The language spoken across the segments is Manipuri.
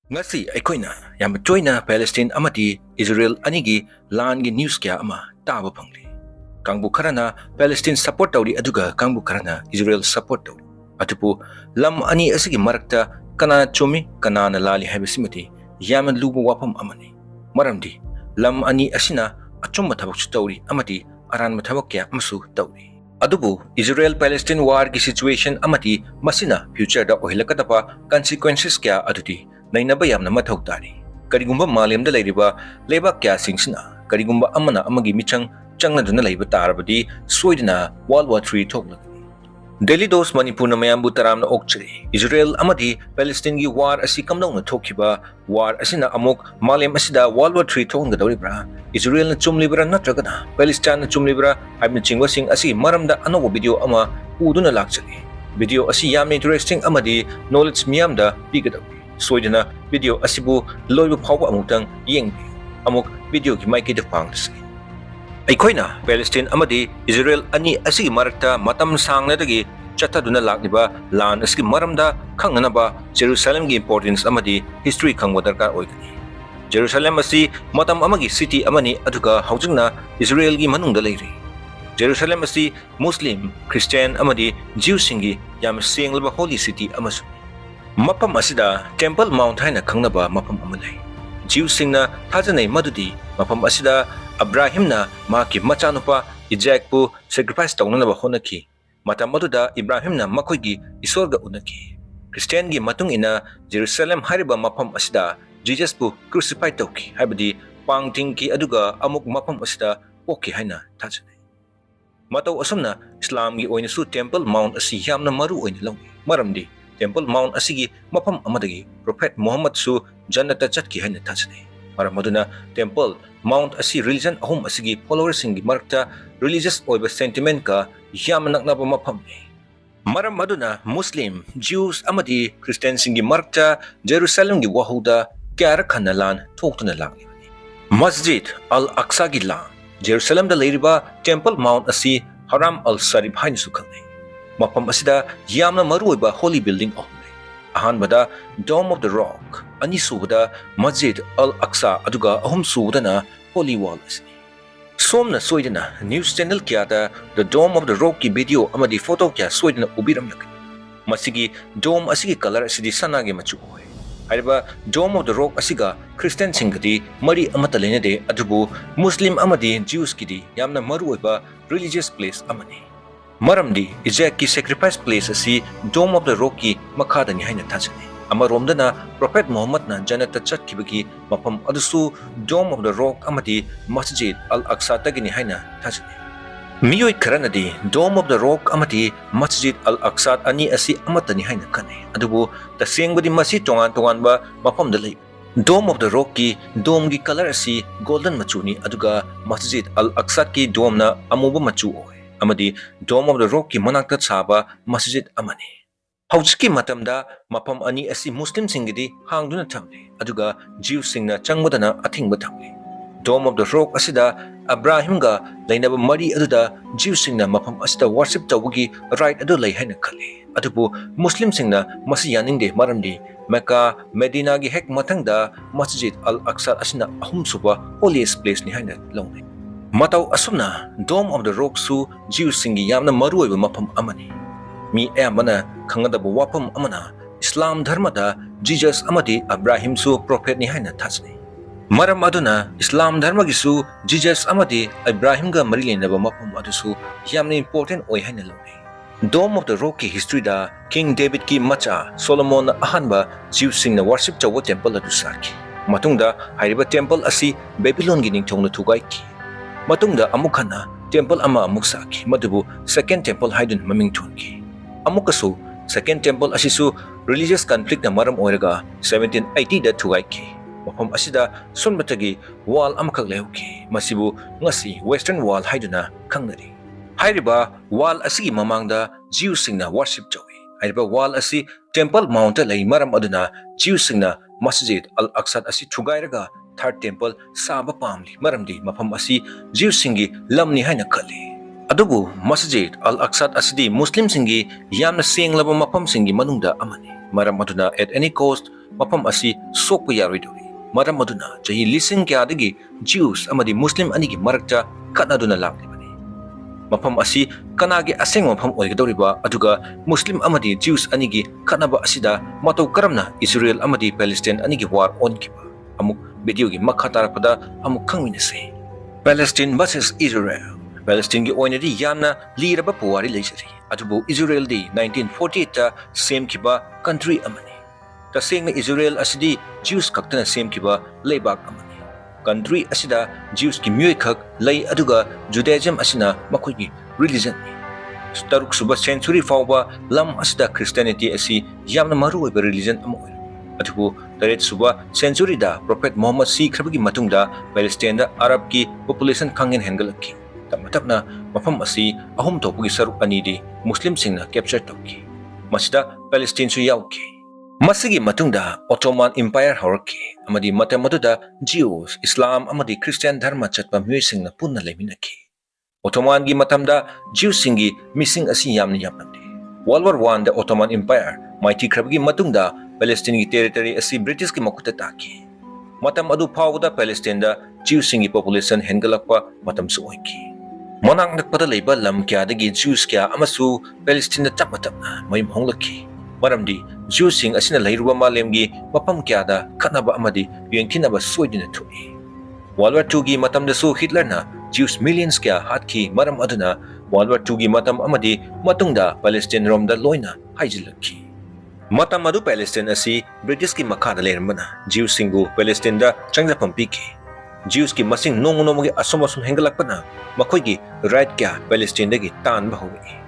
Ngasi aikoina yam toina Palestine amati Israel anigi langi news kya ama taba phangli. Kangbu kharana Palestine support tawri aduga kangbu kharana Israel support tawri. Atupu lam ani asigi marakta kanana chumi kanana lali haibasimati yaman lubu wapam amani. Maramdi lam ani asina achumma thabakchu tawri amati aranma thabak kya amasu tawri. Adubu Israel Palestine war ki situation amati masina future da ohilakatapa consequences kya aduti nainaba yamna mathau tari karigumba malemda leiriba lebak kya singsina karigumba amana amagi michang changna duna leiba tarabadi soidina World War III thokla Delhi dos Manipur na mayambu taramna okchri Israel amadi Palestine gi war asi kamdouna thokiba war asina amok malem asida World War III thokna dawribra Israel na chumlibra natragana Palestine na chumlibra haibna chingwa sing asi maramda anobo video ama uduna lakchali video asi yamna interesting amadi knowledge miyamda pigadawi soidina video asibu loibu phawba amutang yengbi amuk video ki maiki de pangsi aikoina Palestine amadi Israel ani asigi marakta matam sangna dagi chataduna lakliba lan asigi maramda khanganaba Jerusalem gi importance amadi history khangwa darkar oigani Jerusalem asi matam amagi city amani aduga haujingna Israel gi manungda leiri Jerusalem asi Muslim Christian amadi Jew singi yam senglaba holy city amasu Mapam asida Temple Mount haina khangnaba mapam amalai Jew singna thajanai madudi mapam asida Abrahimna maki machanupa Isaacpu sacrifice tawnanaba honaki matam maduda Ibrahimna makoigi isorga unaki Christian gi matung ina Jerusalem hariba mapam asida Jesus pu crucify tawki habadi pangtingki aduga amuk mapam asida poki haina thajanai Mataw asumna Islam gi oina su Temple Mount asi yamna maru oina lawi maramdi Temple Mount asigi mapam amadagi Prophet Muhammad su jannata chatki haina thajani maramaduna Temple Mount asi religion ahum asigi followers singi marakta religious oiba sentiment ka yamnaknaba mapam ni maramaduna Muslim Jews amadi Christian singi marakta Jerusalem gi wahuda kyara khanalan thoktuna lagni Masjid Al-Aqsa gi lan Jerusalem da leiriba Temple Mount asi Haram al-Sharif haina su khangnai Mapam asida yamna maruiba holy building ahumre ahanbada Dome of the Rock anisubada Masjid Al-Aqsa aduga Ahum Suba na holy wall asni somna soidana news channel kyada the Dome of the Rock ki video amadi photo kya soidana ubiram yakani masigi dome asigi color asidi sanage machu hoy haiba Dome of the Rock asiga Christian singati mari amata lenade adubu Muslim amadi Jews kidi yamna maruiba religious place amani Maramdi Isaac ki sacrifice place asi Dome of the Rock ki makhada ni haina thajani amaromdana Prophet Muhammad na janata chatkibagi mapam adusu Dome of the Rock amati Masjid Al-Aqsa tagini haina thajani miyoi kharanadi Dome of the Rock amati Masjid Al-Aqsa ani asi amatani haina khane adubu tasengbadi masi tongan ba mapam da lei Dome of the Rock ki dome gi color asi golden machuni aduga Masjid Al-Aqsa ki dome na amuba machu amadi Dome of the Rock ki manakta chaba masjid amani hauchki matamda mapam ani asi Muslim singidi hangduna thamli aduga Jew singna changmadana athingba thamli Dome of the Rock asida Abraham ga lainaba mari aduda Jew singna mapam asida worship tawgi right adu lai haina khali adubu Muslim singna masi yaningde maramdi Mecca Medina gi hek mathangda Masjid Al-Aqsa asina Ahum Suba holiest place ni haina longnai Mataw asumna Dome of the Rock su Jew singi yamna maruiba mapam amani mi ayamana khangadaba wapam amana Islam dharmada Jesus amadi Abraham su prophet ni haina thajni maram aduna Islam dharma gi su Jesus amadi Abraham ga marilenaba mapam adusu yamna important oi haina lawni Dome of the Rock ki history da King David ki macha Solomon ahanba Jew singna worship chawa temple adu sarki matungda hariba temple asi Babylon gi ningthongna thugai ki matungda amukhana temple ama amuksaki madubu second temple haidun maming thunki amukasu second temple asisu religious conflict na maram oiraga 1780 da thugaiki mafam asida sunbatagi wall amakak lehki masibu ngasi western wall haiduna khangnari hairiba wall asigi mamangda Jew singna worship chawi hairiba wall asi Temple Mount lei maram aduna Jew singna Masjid Al-Aqsa asi thugairaga third temple saba pamli maramdi mafam asi Jew singi lamni haina khali adubu Masjid Al-Aqsa asidi Muslim singi yamna senglaba mafam singi manungda amani maram aduna at any cost mafam asi sokpa yaroidori maram aduna chahi lising kyadagi Jews amadi Muslim anigi marakta kanaduna laklibani mafam asi kanagi aseng mafam oigadoriba aduga Muslim amadi Jews anigi kanaba asida matau karamna Israel amadi Palestine anigi war onkiba amuk video gi makha tarapada amuk khangminase Palestine versus Israel Palestine gi oinadi yamna liraba puwari leisari adubu Israel di 1948 ta same kiba country amani tasengna Israel asidi Jews kaktana same kiba leibak amani country asida Jews ki myoy khak lei aduga Judaism asina makoi gi religion ni staruk suba century fawba lam asida Christianity asi yamna maru oiba religion amo adubu taret suba century da prophet Muhammad si khrabagi matungda Palestine da Arab ki population khangin hengalaki tapna mafam asi ahum thopugi saruk ani di Muslim singna capture tawki masida Palestine su yauki masigi matungda Ottoman Empire horki amadi matamaduda Jews Islam amadi Christian dharma chatpa myoy singna punna leminaki Ottoman gi matamda Jews singi missing asi yamni yapandi World War I da Ottoman Empire mighty krabgi matungda Palestine gi territory asi British ki makuta taki matam adu phawda Palestine da Jews singi population hengalakpa matam su oiki Monang nakpada leiba lam kya dagi Jews kya amasu Palestine tap matapna mayim honglaki maramdi Jews sing asina leiruwa malemgi mapam kya da kanaba amadi yengkinaba soidina thui World War II gi matamda su Hitler na Jews millions kya hatki maram aduna World War II gi matam amadi matungda Palestine romda loina haijilaki matam adu Palestine asi British ki makhada lermana Jews singu Palestine da changja pampiki Jews ki masing nongi asom hengalakpana makoi gi right kya Palestine dagi tan bahuwi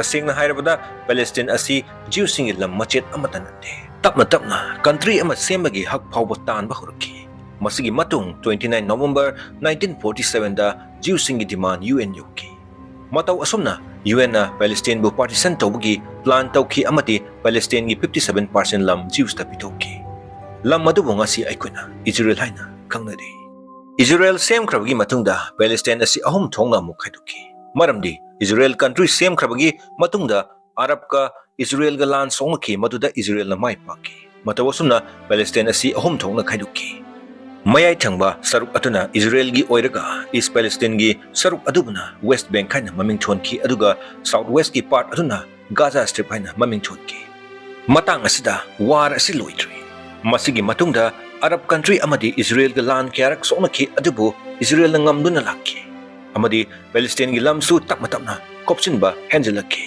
tasing na hairabada Palestine asi Jews singi lam machet amatanante tapna country ama sembagi hak phawba tan bahurki masigi matung 29 November 1947 da Jews singi demand UN yoki mataw asomna UN na Palestine bu partisan tawgi plan tawki amati Palestine gi 57% lam Jews ta pitoki lam madu ngasi aikuna Israel haina kangnari Israel same krabagi matungda Palestine asi ahum thongna mukhaiduki maramdi Israel country same krabagi matungda Arab ka Israel ga lan songki maduda Israel na mai paki matawasumna Palestine asi ahum thongna khaiduki mayai thangba saruk atuna Israel gi oiraga East Palestine gi saruk adubna West Bank haina maming thonki aduga South West gi part atuna Gaza Strip haina maming thonki matang asida war asi loitri masigi matungda Arab country amadi Israel ga lan kyarak sonaki adubu Israel na ngamduna laki amadi Palestine gi lamsu takmatapna kopsinba henjelaki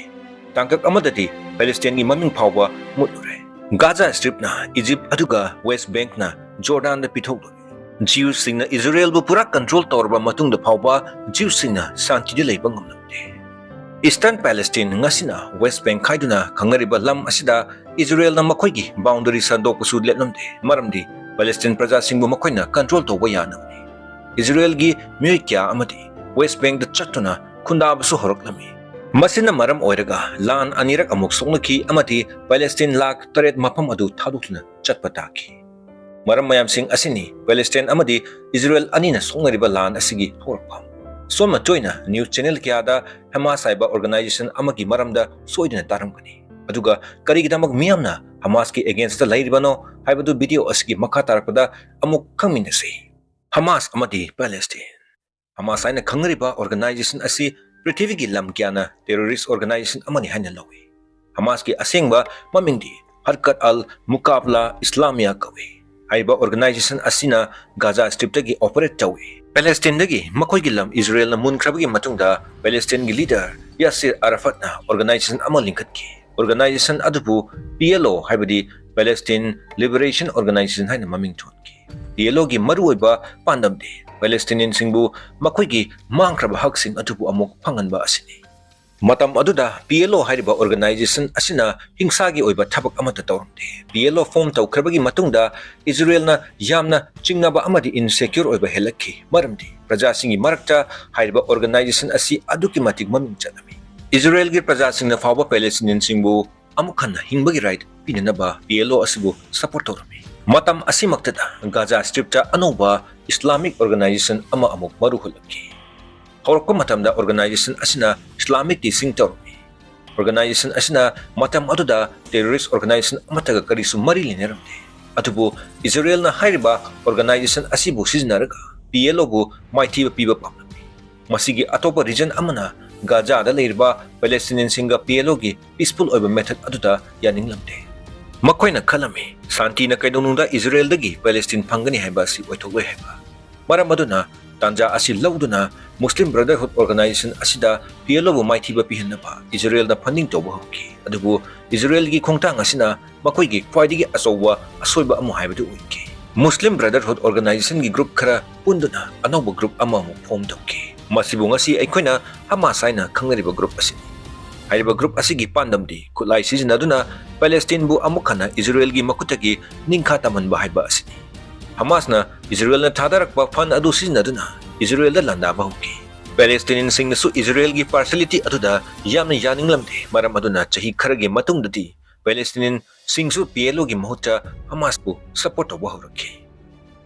tangkak amadati Palestine gi maming phawba muture Gaza Strip na Egypt aduga West Bank na Jordan da pithoklo Jews singna Israel bu pura control torba matungda phawba Jews singna santi di leiba ngamlamde Eastern Palestine ngasina West Bank khaiduna khangariba lam asida Israel na makoi gi boundary sandok su letnamde maramdi Palestine praja singbu makoina control to wayanamni Israel gi myoikya amadi West Bank da chatuna khundab su horoklami masina maram oiraga lan anirak amuk songlaki amadi Palestine lak taret mapam adu thadukna chatpataki maram mayam sing asini Palestine amadi Israel anina songnariba lan asigi horpam soma toina news channel kyada Hamas saiba organization amagi maramda soidina taramkani aduga Kargidamak miyamna Hamas ki against the lairibano haibadu video asgi makha tarpada amuk khangminasi Hamas amadi Palestine Hamas aina khangriba organization asi Prithvi gi lam kyana terrorist organization amani haina lawi Hamas ki asengba mamingdi Harkat al Muqabla Islamia kawi haiba organization asina Gaza Strip tagi operate tawi Palestine dagi makoi gi lam Israel na munkrabagi matungda Palestine gi leader Yasser Arafat na organization amal lingkat ki organization adubu PLO haibadi Palestine Liberation Organization haina maming thonki PLO gi maruoiba pandamde Palestinian singbu makoi gi mangkraba haksing adubu amuk phanganba asini matam aduda PLO haiba organization asina hingsagi oiba thabak amata tawramde PLO form tawkrabagi matungda Israel na yamna chingnaba amadi insecure oiba helakki maramdi praja singi marakta haiba organization asi aduki matik maming chanami Israel gi praja singna fawba Palestinian singbu amukhanna hingbagi right pinanaba PLO asibu support tawrami matam asimaktada Gaza Strip ta anoba Islamic organization ama amuk maruhulaki Horko matamda organization asina Islamic teaching tawrami organization asina matam aduda terrorist organization amataga karisu mari lineramde Atubu Israel na hairiba organization asibu sizinaraga PLO bu maithiba piba pamnami. Masigi atopa region amana Gaza da leiriba Palestinian singa PLO gi peaceful oiba method aduda yaninglamde. Makoina kalami santi na kaidonunda Israel dagi Palestine phangani haiba si oithogoi haiba. Maram aduna tanja asi lauduna Muslim Brotherhood Organization asida PLO bu maithiba pihinaba Israel na funding toba hoki. Adubu Israel gi khongtang asina makoi gi khwaidigi asowa asoiba amu haibadu uiki. Muslim Brotherhood Organization gi group khara punduna anauba group ama mu form tawki. Masibu ngasi aikoina Hamas haina khangnariba group asini. Haiba group asigi pandamdi kulai sizinaduna Palestine bu amukhana Israel gi makutagi ningkha tamanba haiba asini. Hamas na Israel na thadarakba fund adu sizinaduna Israel da landaba hoki. Palestinian sing nasu Israel gi partiality aduda yamna yaninglamde maram aduna chahi kharagi matungdadi Palestinian singsu PLO gi mahutta Hamas bu support tawba horaki.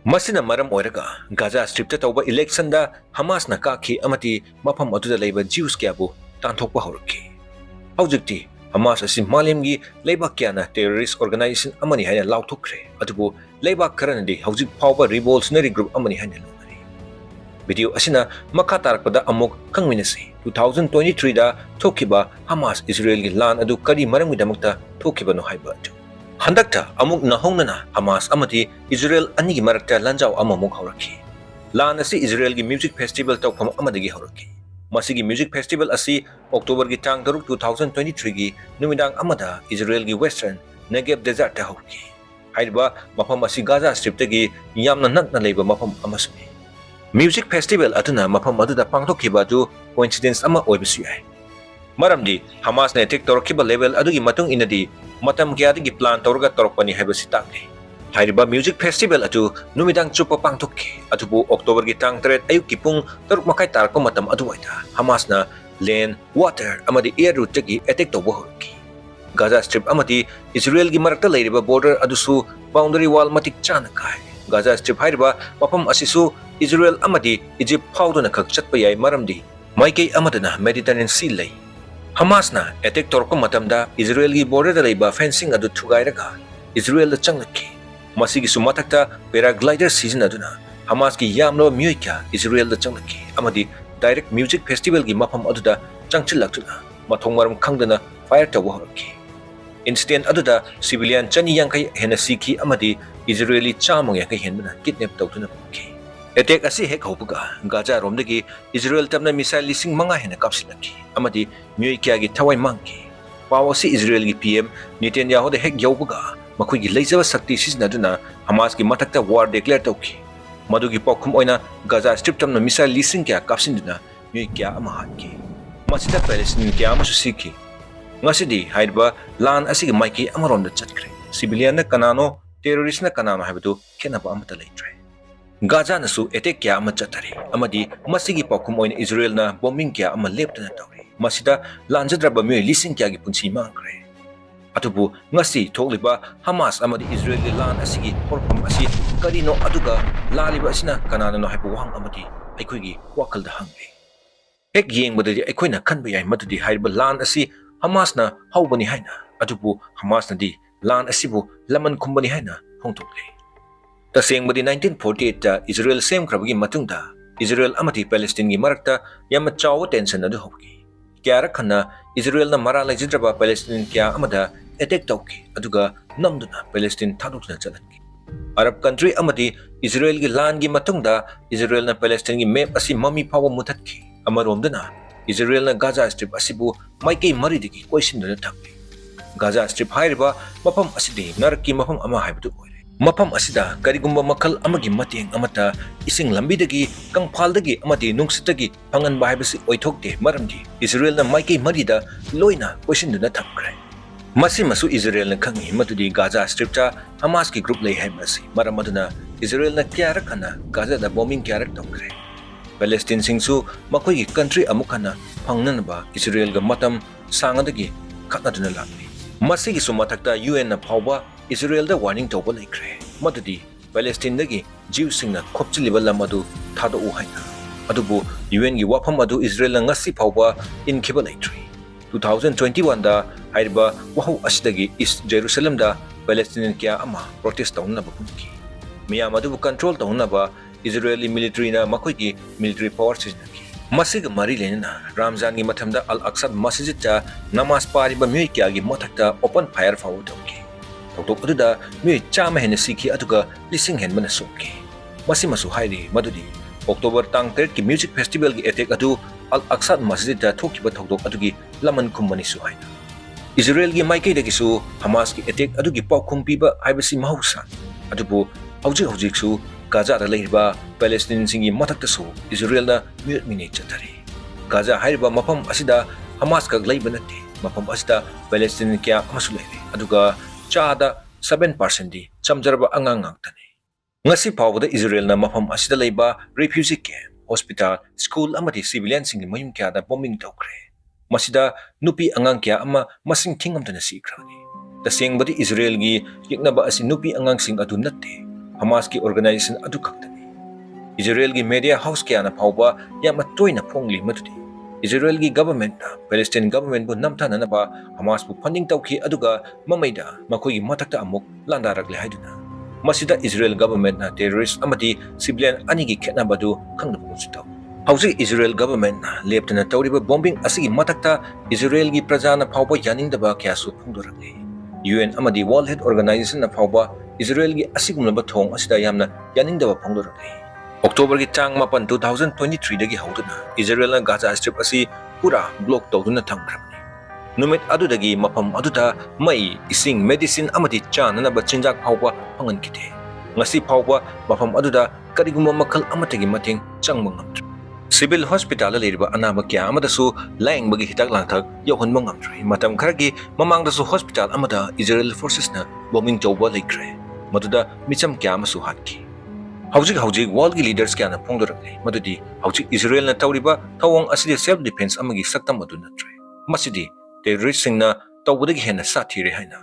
Masina maram oiraga Gaza strip ta tawba election da Hamas na kakhi amati mafam aduda leiba Jews kya bu tanthokpa horaki. Haujikti Hamas asi malemgi leibak kyana terrorist organization amani haina lauthokre adubu leibak kharanadi haujik phawba revolutionary group amani haina lunari. Video asina makha tarakpada amok khangminasi 2023 da thokiba Hamas Israel gi lan adu kari maramgi damakta thokiba no haiba atu. Handakta amuk nahongnana Hamas amati Israel ani gi marakta lanjao amamuk hauraki. Lan asi Israel gi music festival tawpham amadagi hauraki. Masigi music festival asi October gi tang 2023 gi numidang amada Israel gi western Negev desert ta hauki. Haiba mafam asi Gaza strip tagi yamna nakna leiba mafam amasuni. Music festival atuna mafam aduda pangthokhiba du coincidence ama oibisu yai. Maramdi Hamas na attack torkiba level adugi matung inadi matam gyadigi plan torga torpani haibasi takni. Haiba music festival atu numidang chupa pangthokki atubu October gi tang 3 ayuk ki pung 3 makai tar ko matam aduwaita Hamas na land water amadi air route tagi attack tawba horki. Gaza strip amati Israel gi marakta leiriba border adusu boundary wall matik chana kai. Gaza strip haiba mapam asisu Israel amadi Egypt phawduna khak chatpa yai maramdi maikei amadana Mediterranean Sea lei. Hamas na attack torko matamda Israel gi border da leiba fencing adu thugairaga Israel da changlaki. Masigi sumatakta paraglider season aduna Hamas ki yamno muika Israel da changlaki amadi direct music festival gi mafam aduda changchillaktuna mathongmaram khangdana fire tawba horaki. Incident aduda civilian chani yankai hena siki amadi Israeli chamong yankai henbana kidnap tawtuna ki. Attack asi hek hopuga Gaza romdagi Israel tamna missile lising manga hena kapsilaki amadi muika gi thawai mangki. Pawasi Israel gi PM Netanyahu da hek yaubuga makoi gi leijaba sakti siznaduna Hamas gi matakta war declare tawki. Madugi pokhum oina Gaza strip tamna missile lising kya kapsinduna muika ama hatki. Masida Palestinian kya ama susiki. Ngasidi haiba lan asigi maiki amaronda chatkre. Civilian na kanano terrorist na kanano haibadu khenaba amata leitre. Gaza nasu attack kya ama chatari amadi masigi pokhum oina Israel na bombing kya ama leptana tawri. Masida lanjadraba mui lising kya gi punchi mangkre. Atubu ngasi thokliba Hamas amadi Israel gi lan asigi porpam asi karino aduga laliba asina kanana no haibu wang amadi aikoi gi wakal da hangbe. Hek yengbadadi aikoina khanba yai madudi haiba lan asi Hamas na haubani haina atubu Hamas na di lan asibu laman kumbani haina hongtokle. Tasengbadi 1948 ta Israel sem krabagi matungda Israel amati Palestine gi marakta yama chawa tension adu hoki. Kyara khana Israel na mara laijidraba Palestine kya amada attack tawki aduga namduna Palestine thadukna chalanki. Arab country amati Israel gi lan gi matungda Israel na Palestine gi map asi mami pawa mutatki amaromdana Israel na Gaza strip asibu maikei maridigi koisinduna thakli. Gaza strip hairiba mapam asidi narki mapam ama haibadu oire. Mapam asida karigumba makal amagi mateng amata ising lambidagi kangphaldagi amati nungsitagi phanganba haibasi oithokte maramdi Israel na maikei marida loina koisinduna thamkre. Masi masu Israel na khangi matudi Gaza strip ta Hamas ki group lei haibasi maramaduna Israel na kyarak khana Gaza da bombing kyarak thamkre. Palestine singsu makoi gi country amukhana phangnanba Israel ga matam sangadagi khatnaduna lakni. Masi gi sumatakta UN na phawba Israel da warning tawba laikre. Madudi Palestine dagi Jew singna khopchiliba lamadu thado u haina. Adubu UN gi wafam adu Israel na ngasi phawba inkhiba laikre. 2021 da haiba wahu asidagi East Jerusalem da Palestinian kya ama protest taunna ba punki miyam adu control taunna ba Israeli military na makoi ki military power siznaki masig mari lenna Ramzan gi mathamda Al Aqsa Masjid ta namaz pari ba mi kya gi mathakta open fire faw tawki tok aduda mi chama hen sikhi aduga lising hen mana sumki masi masu hairi madudi October tang 3 ki music festival gi attack adu Al Aqsa Masjid ta thoki ba thokdok adugi laman kummani su haina Israel gi maikei dagi su Hamas ki attack adu gi paukhum piba haibasi mahausa adubu hojik su Gaza da leiba Palestinian singi mathakta su Israel na mute minute chatari Gaza haiba mapam asida Hamas ka leiba nate mapam asida Palestinian kya amasu leire aduga chada 7% di chamjarba angangang tani ngasi pawda Israel na mapam asida leiba refugee camp hospital school amati civilian singi mayum kya da bombing tawkre masida nupi angang kya ama masing thingam tana sikrani taseng badi Israel gi yiknaba asi nupi angang sing adu natte Hamas ki organization adu khaktani Israel gi media house kya na phawba yama toina phongli matudi Israel gi government na Palestinian government bu namthana na ba Hamas bu funding tawki aduga mamaida makoi gi matakta amuk landarakle haiduna masida Israel government na terrorist amati civilian ani gi khetna badu khangna bu sutaw hauji Israel government na leptana tawriba bombing asigi matakta Israel gi praja na phawba yaningdaba kya su phungdorakle UN amadi World Health Organization na phawba Israel gi asigumnaba thong asida yamna yaningdaba phongdorakle October gi chang mapan 2023 dagi hauduna Israel na Gaza Strip asi pura block tawduna thamkhrabni numit adudagi mapam aduda mai ising medicine amadi chanana ba chinjak phawba phangan kite ngasi phawba mapam aduda kariguma makhal amatagi mating changma ngamtri civil hospital leriba anaba kya amadasu laing bagi hitak langthak yohonma ngamtri matam kharagi mamangdasu hospital amada Israel forces na bombing chawba laikre maduda micham kya amasu hatki hauji world gi leaders kya na phongdorakle madudi hauji Israel na tawriba thawong asidi self defense amagi saktam adu natre masidi terrorist singna tawbudagi hena sathire haina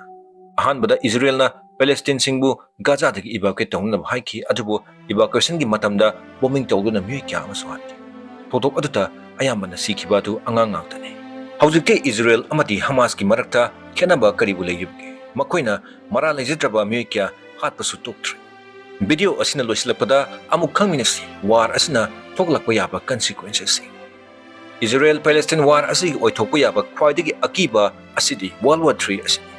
ahan bada Israel na Palestine singbu Gaza dagi evacuate tawna haiki adubu evacuation gi matamda bombing tawduna mi kya amasu hatki thotok aduta ayambana sikhiba tu angang tane hauji ke Israel amati Hamas gi marakta khenaba karibu leibge makoina mara lejitraba mi kya hatpasu toktre video asina loislapada amuk khangminasi war asina thoklakpa yaba consequences Israel Palestine war asigi oithokpa yaba khwaidagi akiba asidi World War 3 asini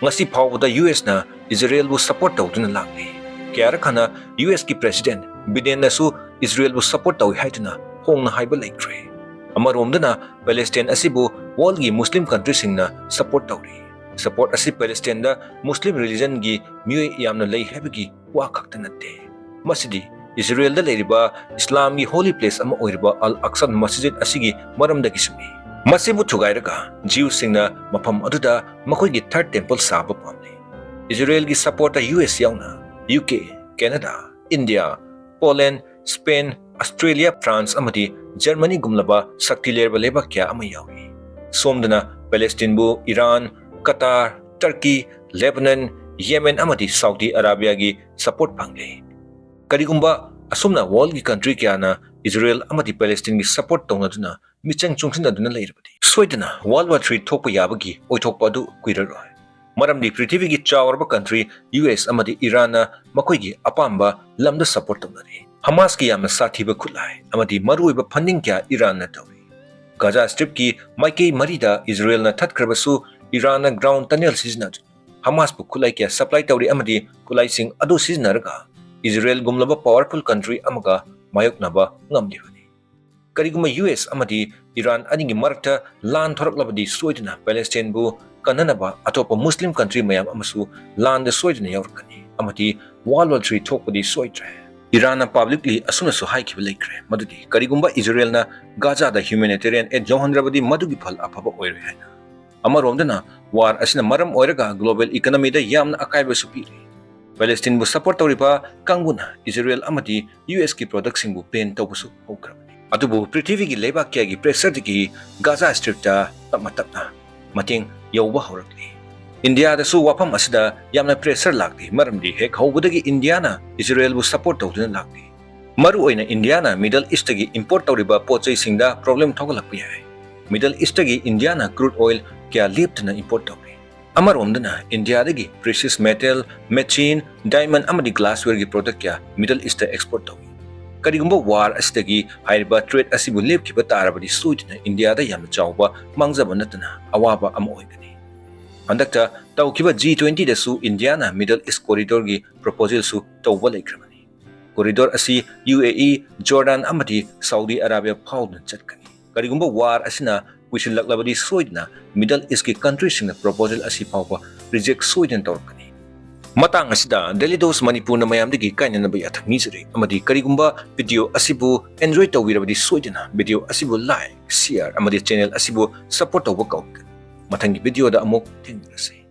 ngasi phawda US na Israel bu support tawduna lakli kyara khana US ki president Biden nasu Israel bu support tawi haituna hongna haiba laikre amaromdana Palestine asibu world gi Muslim country singna support tawri support asi Palestine da Muslim religion gi mioi yamna lei habigi wa khakta natte masidi Israel da leiriba Islam gi holy place ama oiriba Al Aqsa Masjid asigi maramda gi sumi masibu thugairaga Jew singna mafam aduda makoi gi third temple saba pamni Israel gi support US yauna UK Canada India Poland Spain Australia France amadi Germany gumlaba sakti lerba leba kya ama yawi somdana Palestine bu Iran Qatar Turkey Lebanon Yemen amadi Saudi Arabia gi support phangle karigumba asumna world gi country kya na Israel amadi Palestine gi support tawna michang chungsin aduna leirabadi soidana World War 3 thokpa yabagi oithokpa du kuiraroi maramdi prithvi gi chawarba country US amadi Iran na makoi gi apamba lamda support tawnari Hamas ki yamna sathiba khulai amadi maruiba funding kya Iran na tawi Gaza Strip ki maikei marida Israel na thatkrabasu Iran na ground tunnel sizna Hamas bu khulai kya supply tawri amadi khulai sing adu siznarga Israel gumlaba powerful country amaga mayok naba ngamdibani kariguma US amadi Iran aningi marakta lan thoraklabadi soidna Palestine bu kananaba atopa Muslim country mayam amasu lan de soidna yaurkani amadi World War 3 thokpadi soidre Iran na publicly asuna so high ki laikre madudi karigumba Israel na Gaza da humanitarian aid johandrabadi madugi phal afaba oire haina amaromdana war asina maram oiraga global economy da yamna akaiba supiri Palestine bu support tawriba kanguna Israel amadi US ki product sing bu pen tawbusu hokrabani adubu prithvi gi leba kya gi pressure digi Gaza Strip ta tapna mating yawba horakli India da su wapam asida yamna pressure lagdi maramdi hek hawbudagi India na Israel bu support tawduna lagdi maru oina India na Middle East gi import tawriba pochai singda problem thogalakpi hai Middle East gi India na crude oil kya leptna import tawri Amaromdana India-dagi precious metal, machine, diamond amadi glassware gi product kya Middle East ta export tawi. Karigumba war asidagi haiba trade asibu lepkiba tarabadi suitna India da yamna chawba mangjaba natana awaba ama oigani. Handakta tawkiba G20 da su India na Middle East corridor gi proposal su tawba laikramani. Corridor asi UAE, Jordan amadi Saudi Arabia phawna chatkani. Karigumba war asina kuisin laklabadi soidna Middle East ki countries sing na proposal asi phawba reject soidan tawkani. Matang asida Delhi dos Manipur na mayamdagi kanya na bay athang nizari amadi karigumba video asibu enjoy tawirabadi soidana video asibu like, share amadi channel asibu support tawba kauk. Matangi video da amok tingrasi.